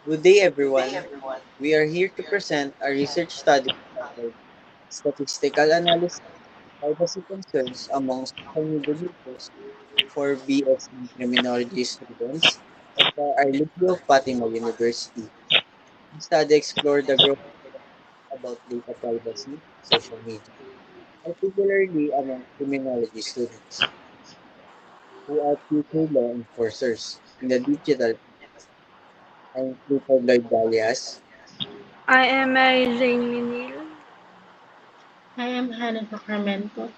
Good day, everyone. We are here to present a research study titled Statistical Analysis of Privacy Concerns Among Social Media Users for BS in Criminology students at the Arlidio Fatima University. The study explored the growing debate about data privacy in social media, particularly among criminology students who are future law enforcers in the digital age. I'm Clifford Lloyd Dalias. I am Mary Jane Minil. I am Hannah Sacramento.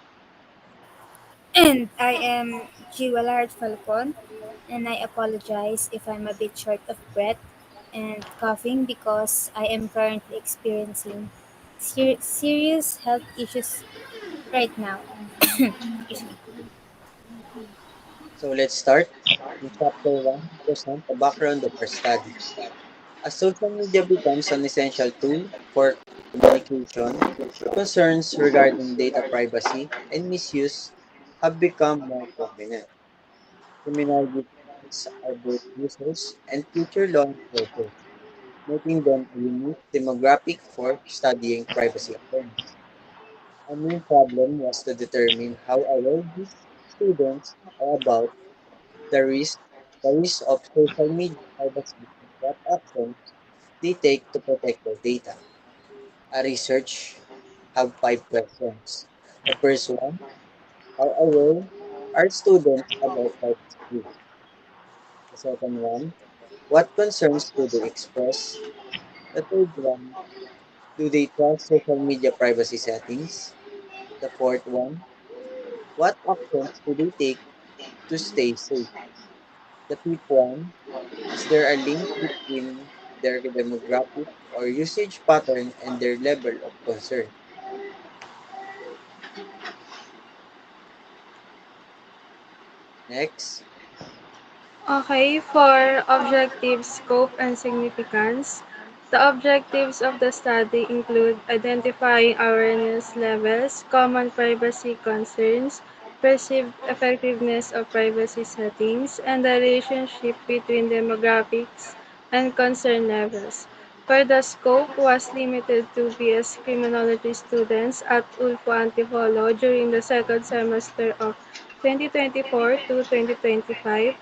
And I am Jiwalard Falcon, and I apologize if I'm a bit short of breath and coughing because I am currently experiencing serious health issues right now. Excuse me. So let's start. In chapter 1, we present the background of our study. As social media becomes an essential tool for communication, concerns regarding data privacy and misuse have become more prominent. Criminology students are both users and future law enforcers, making them a unique demographic for studying privacy awareness. Our main problem was to determine how aware these students are about the risk, the risk of social media privacy and what actions they take to protect their data. Our research have 5 questions. The first one, how aware are students about privacy risks? The second one, what concerns do they express? The third one, do they trust social media privacy settings? The fourth one, what actions do they take to stay safe? The fifth one, is there a link between their demographic or usage pattern and their level of concern? Next, Okay, for objective scope and significance, the objectives of the study include identifying awareness levels, common privacy concerns, perceived effectiveness of privacy settings, and the relationship between demographics and concern levels. For the scope was limited to BS criminology students at Ulfo Antipolo during the second semester of 2024 to 2025.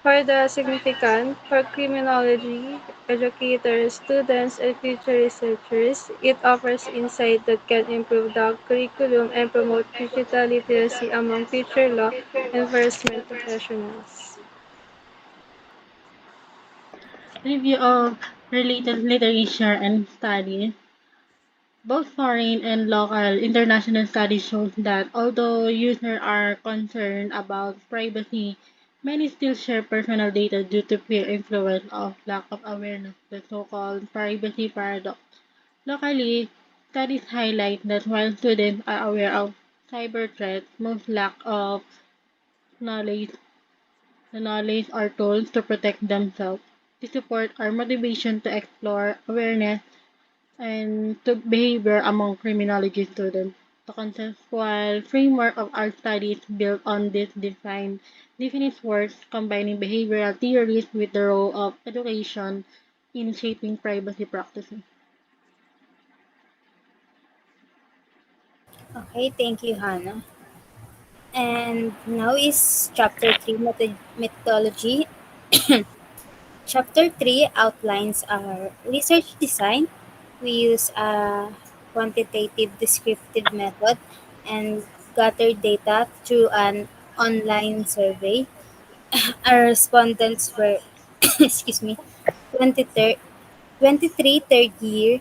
For the significant for criminology educators, students, and future researchers, it offers insight that can improve the curriculum and promote digital literacy among future law enforcement professionals. Review of related literature and studies. Both foreign and local international studies show that although users are concerned about privacy, many still share personal data due to peer influence of lack of awareness, the so-called privacy paradox. Locally, studies highlight that while students are aware of cyber threats, most lack of knowledge the knowledge or tools to protect themselves. To support our motivation to explore awareness and to behavior among criminology students. The conceptual framework of our studies built on this design defines works combining behavioral theories with the role of education in shaping privacy practices. Okay, thank you, Hannah. And now is chapter 3 methodology. Chapter 3 outlines our research design. We use a quantitative descriptive method and gather data through an online survey. Our respondents were, excuse me, 23 23 third year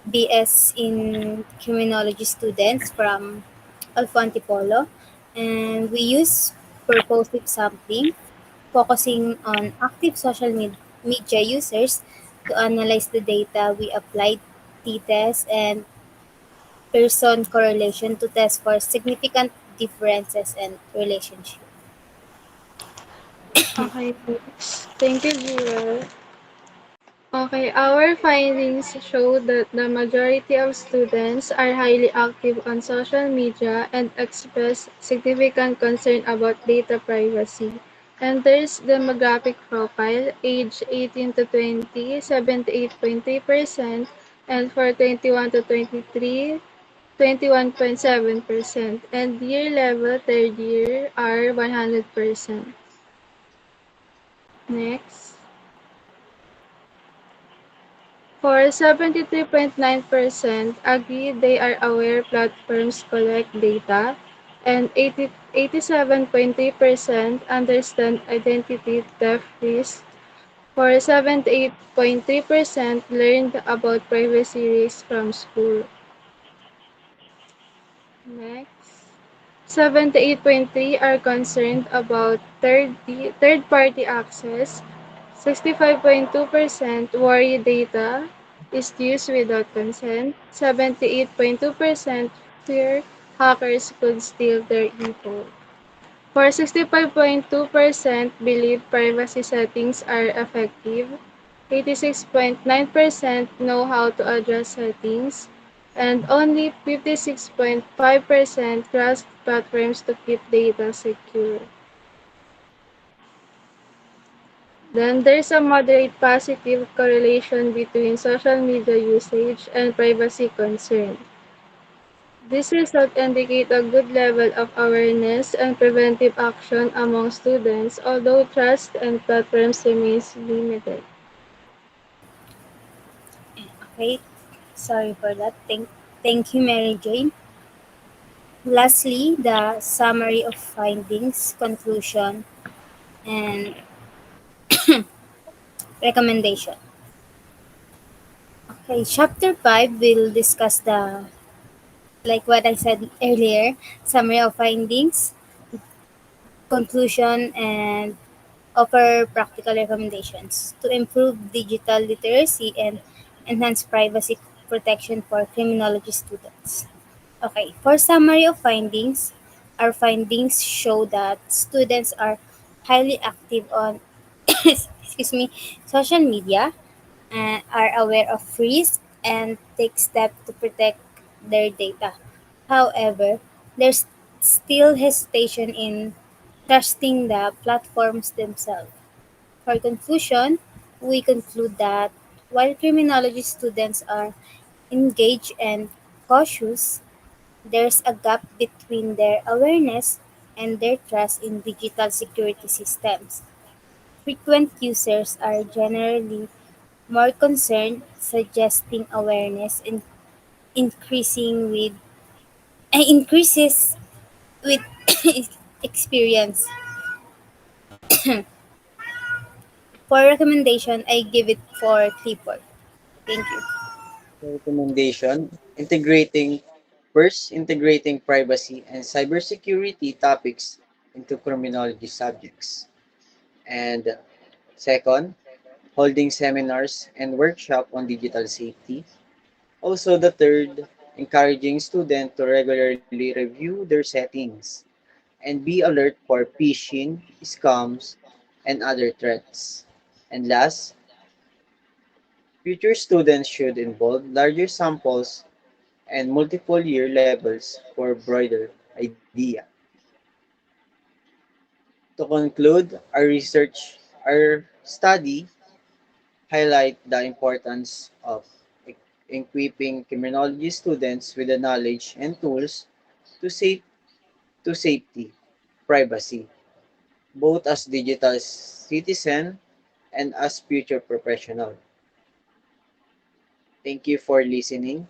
BS in criminology students from Alfonte Polo, and we use purposive sampling, focusing on active social media users to analyze the data. We applied t-test and person correlation to test for significant differences and relationship. Okay, next. Thank you, Jewel. Okay, our findings show that the majority of students are highly active on social media and express significant concern about data privacy. And there's demographic profile, age 18 to 20, 78.3%, and for 21 to 23, 21.7%, and year level third year are 100%. Next. For 73.9% agree they are aware platforms collect data, and 87.3% understand identity theft risk. For 78.3% learned about privacy risks from school. Next. 78.3 are concerned about third-party access. 65.2% worry data is used without consent. 78.2% fear hackers could steal their info. For 65.2% believe privacy settings are effective. 86.9% know how to adjust settings, and only 56.5% trust platforms to keep data secure. Then there's a moderate positive correlation between social media usage and privacy concern. This result indicate a good level of awareness and preventive action among students, although trust and platforms remains limited. Okay, sorry for that. Thank you, Mary Jane. Lastly, the summary of findings, conclusion, and recommendation. Okay, chapter 5 will discuss the, like what I said earlier, summary of findings, conclusion, and offer practical recommendations to improve digital literacy and enhance privacy protection for criminology students. Okay, for summary of findings, our findings show that students are highly active on excuse me, social media, are aware of risk and take steps to protect their data. However, there's still hesitation in trusting the platforms themselves. For conclusion, we conclude that while criminology students are engaged and cautious, there's a gap between their awareness and their trust in digital security systems. Frequent users are generally more concerned, suggesting awareness and increasing with increases with experience. For recommendation, I give it for Clifford. Thank you. Recommendation, integrating privacy and cybersecurity topics into criminology subjects. And second, holding seminars and workshop on digital safety. Also the third, encouraging students to regularly review their settings and be alert for phishing, scams, and other threats. And last, future students should involve larger samples and multiple year levels for broader idea. To conclude, our study highlight the importance of equipping criminology students with the knowledge and tools to safe to safety, privacy, both as digital citizen and as future professional. Thank you for listening.